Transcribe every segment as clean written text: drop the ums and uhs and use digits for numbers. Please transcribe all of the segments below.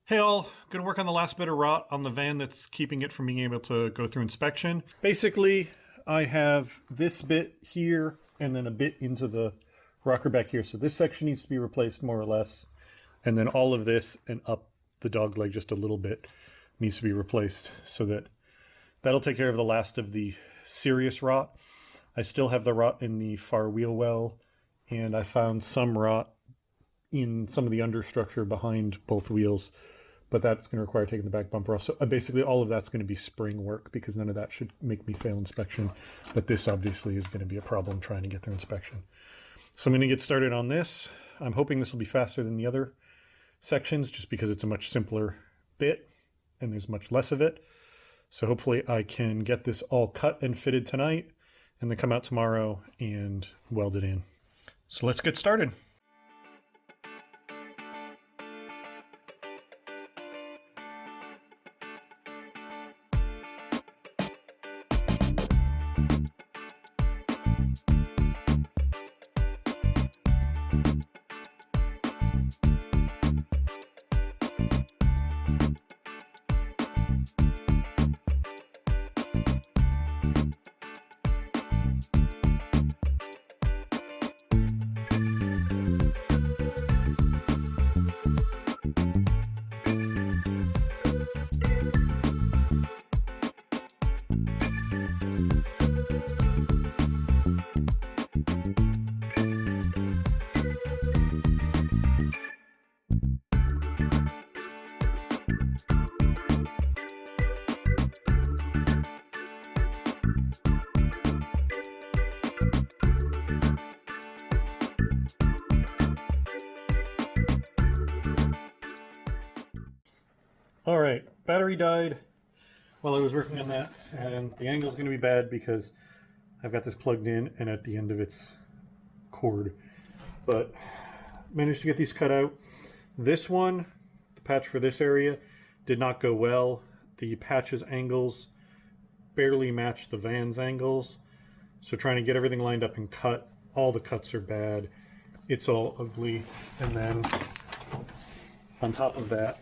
Hey all, gonna work on the last bit of rot on the van that's keeping it from being able to go through inspection. Basically, I have this bit here and then a bit into the rocker back here. So this section needs to be replaced more or less. And then all of this and up the dog leg just a little bit needs to be replaced so that'll take care of the last of the serious rot. I still have the rot in the far wheel well, and I found some rot in some of the understructure behind both wheels, but that's going to require taking the back bumper off. So basically all of that's going to be spring work because none of that should make me fail inspection. But this obviously is going to be a problem trying to get through inspection. So I'm going to get started on this. I'm hoping this will be faster than the other sections just because it's a much simpler bit and there's much less of it. So hopefully I can get this all cut and fitted tonight and then come out tomorrow and weld it in. So let's get started. All right, battery died while I was working on that, and the angle's going to be bad because I've got this plugged in and at the end of its cord. But managed to get these cut out. This one, the patch for this area, did not go well. The patch's angles barely match the van's angles. So trying to get everything lined up and cut, all the cuts are bad. It's all ugly. And then on top of that,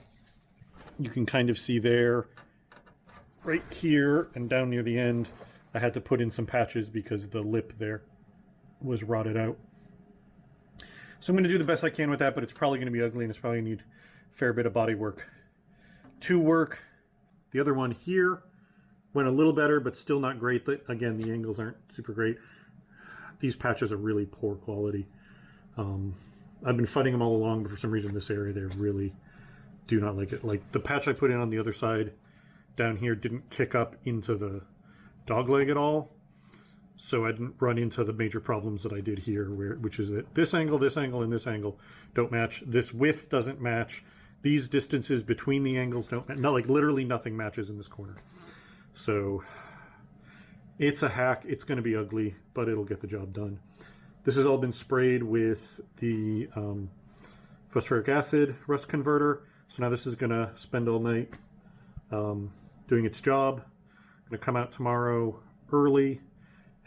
you can kind of see there, right here and down near the end, I had to put in some patches because the lip there was rotted out. So I'm going to do the best I can with that, but it's probably going to be ugly and it's probably going to need a fair bit of body work to work. The other one here went a little better, but still not great. Again, the angles aren't super great. These patches are really poor quality. I've been fighting them all along, but for some reason this area, they really do not like it. Like the patch I put in on the other side down here didn't kick up into the dog leg at all. So I didn't run into the major problems that I did here, which is that this angle, and this angle don't match. This width doesn't match. These distances between the angles don't match. No, like literally nothing matches in this corner. So it's a hack. It's going to be ugly, but it'll get the job done. This has all been sprayed with the phosphoric acid rust converter. So now this is going to spend all night doing its job. I'm going to come out tomorrow early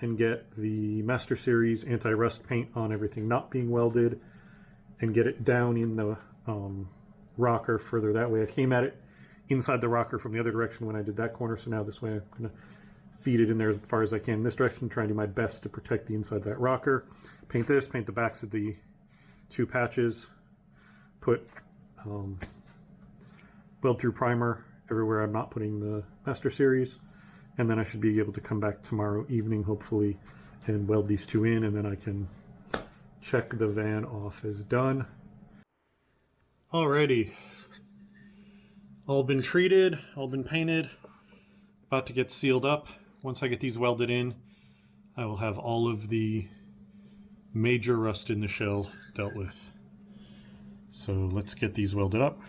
and get the Master Series anti-rust paint on everything not being welded and get it down in the rocker further that way. I came at it inside the rocker from the other direction when I did that corner, so now this way I'm going to feed it in there as far as I can in this direction, trying to do my best to protect the inside of that rocker. Paint this, paint the backs of the two patches, put weld through primer everywhere I'm not putting the Master Series, and then I should be able to come back tomorrow evening hopefully and weld these two in, and then I can check the van off as done. Alrighty, all been treated, all been painted, about to get sealed up. Once I get these welded in, I will have all of the major rust in the shell dealt with. So let's get these welded up.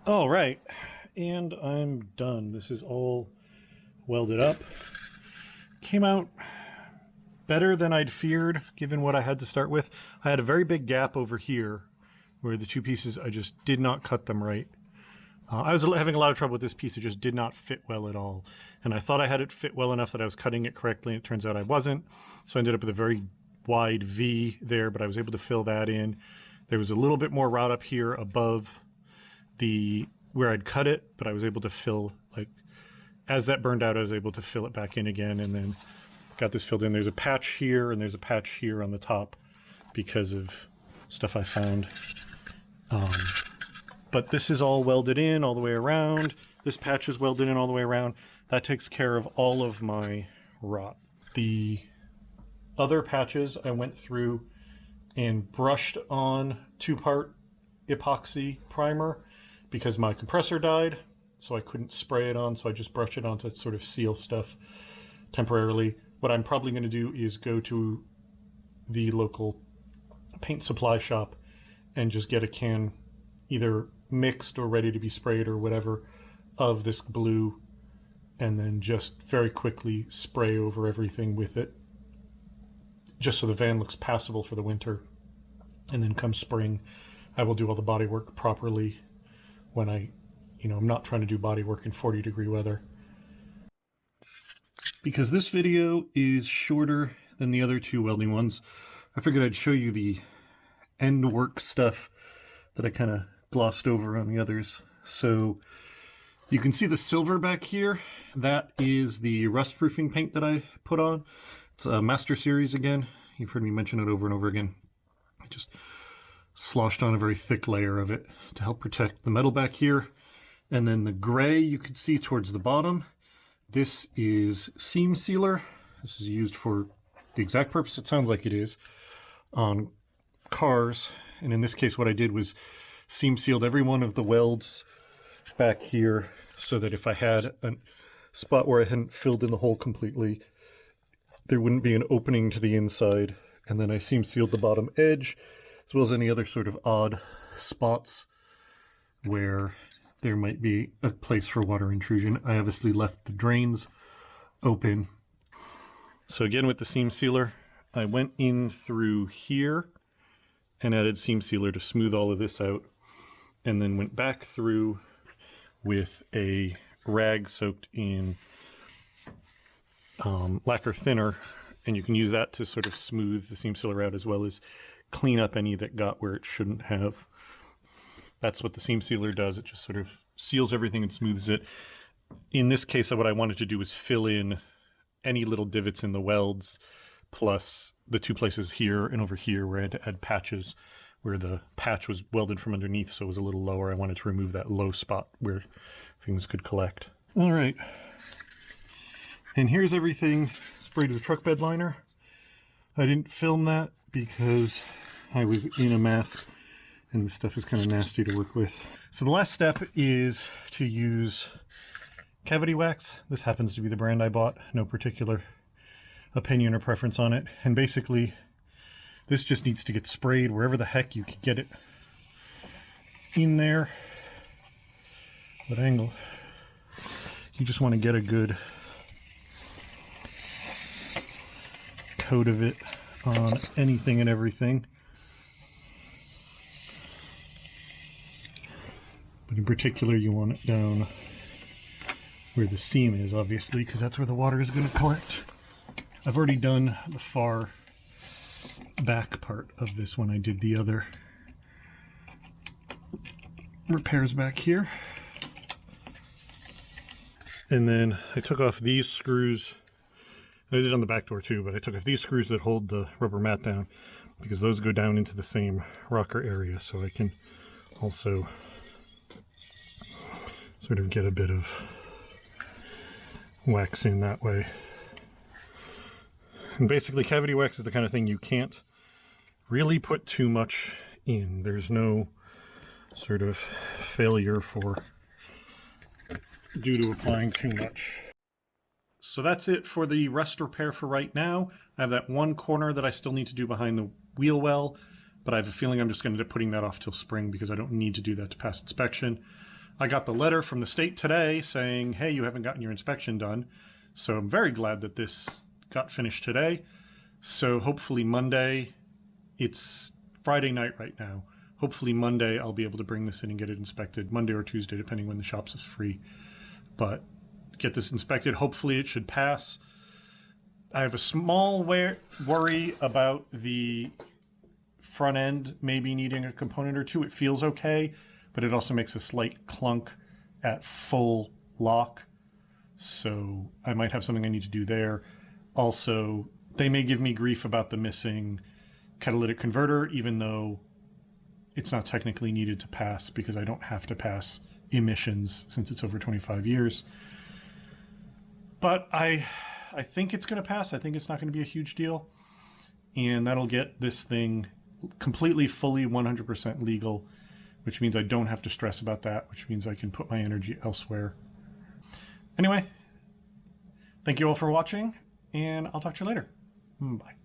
All right, and I'm done. This is all welded up. Came out better than I'd feared, given what I had to start with. I had a very big gap over here where the two pieces, I just did not cut them right. I was having a lot of trouble with this piece. It just did not fit well at all. And I thought I had it fit well enough that I was cutting it correctly, and it turns out I wasn't. So I ended up with a very wide V there, but I was able to fill that in. There was a little bit more rot up here above the where I'd cut it, but I was able to fill, like, as that burned out, I was able to fill it back in again, and then got this filled in. There's a patch here and there's a patch here on the top because of stuff I found. But this is all welded in all the way around. This patch is welded in all the way around. That takes care of all of my rot. The other patches I went through and brushed on 2-part epoxy primer because my compressor died, so I couldn't spray it on, so I just brushed it on to sort of seal stuff temporarily. What I'm probably going to do is go to the local paint supply shop and just get a can, either mixed or ready to be sprayed or whatever, of this blue, and then just very quickly spray over everything with it, just so the van looks passable for the winter. And then come spring, I will do all the body work properly when I'm not trying to do body work in 40-degree weather. Because this video is shorter than the other two welding ones, I figured I'd show you the end work stuff that I kind of glossed over on the others. So you can see the silver back here. That is the rust proofing paint that I put on. It's a Master Series again. You've heard me mention it over and over again. I just sloshed on a very thick layer of it to help protect the metal back here. And then the gray you can see towards the bottom. This is seam sealer. This is used for the exact purpose it sounds like it is on cars. And in this case, what I did was seam sealed every one of the welds back here so that if I had a spot where I hadn't filled in the hole completely, there wouldn't be an opening to the inside. And then I seam sealed the bottom edge as well as any other sort of odd spots where there might be a place for water intrusion. I obviously left the drains open. So again, with the seam sealer, I went in through here and added seam sealer to smooth all of this out, and then went back through with a rag soaked in lacquer thinner, and you can use that to sort of smooth the seam sealer out as well as clean up any that got where it shouldn't have. That's what the seam sealer does. It just sort of seals everything and smooths it. In this case, what I wanted to do was fill in any little divots in the welds, plus the two places here and over here where I had to add patches, where the patch was welded from underneath, so it was a little lower. I wanted to remove that low spot where things could collect. All right. And here's everything sprayed with truck bed liner. I didn't film that because I was in a mask and this stuff is kind of nasty to work with. So the last step is to use cavity wax. This happens to be the brand I bought, no particular opinion or preference on it. And basically, this just needs to get sprayed wherever the heck you can get it in there. What angle? You just want to get a good coat of it on anything and everything. But in particular, you want it down where the seam is, obviously, because that's where the water is going to collect. I've already done the far back part of this when I did the other repairs back here. And then I took off these screws. I did on the back door too, but I took off these screws that hold the rubber mat down because those go down into the same rocker area, so I can also sort of get a bit of wax in that way. And basically cavity wax is the kind of thing you can't really put too much in. There's no sort of failure due to applying too much. So that's it for the rust repair for right now. I have that one corner that I still need to do behind the wheel well, but I have a feeling I'm just going to end up putting that off till spring because I don't need to do that to pass inspection. I got the letter from the state today saying, hey, you haven't gotten your inspection done. So I'm very glad that this got finished today. So hopefully Monday, it's Friday night right now. Hopefully Monday I'll be able to bring this in and get it inspected. Monday or Tuesday, depending when the shops is free. But get this inspected. Hopefully it should pass. I have a small worry about the front end maybe needing a component or two. It feels okay, but it also makes a slight clunk at full lock. So I might have something I need to do there. Also, they may give me grief about the missing catalytic converter, even though it's not technically needed to pass because I don't have to pass emissions since it's over 25 years. But I think it's going to pass. I think it's not going to be a huge deal. And that'll get this thing completely, fully, 100% legal, which means I don't have to stress about that, which means I can put my energy elsewhere. Anyway, thank you all for watching, and I'll talk to you later. Bye.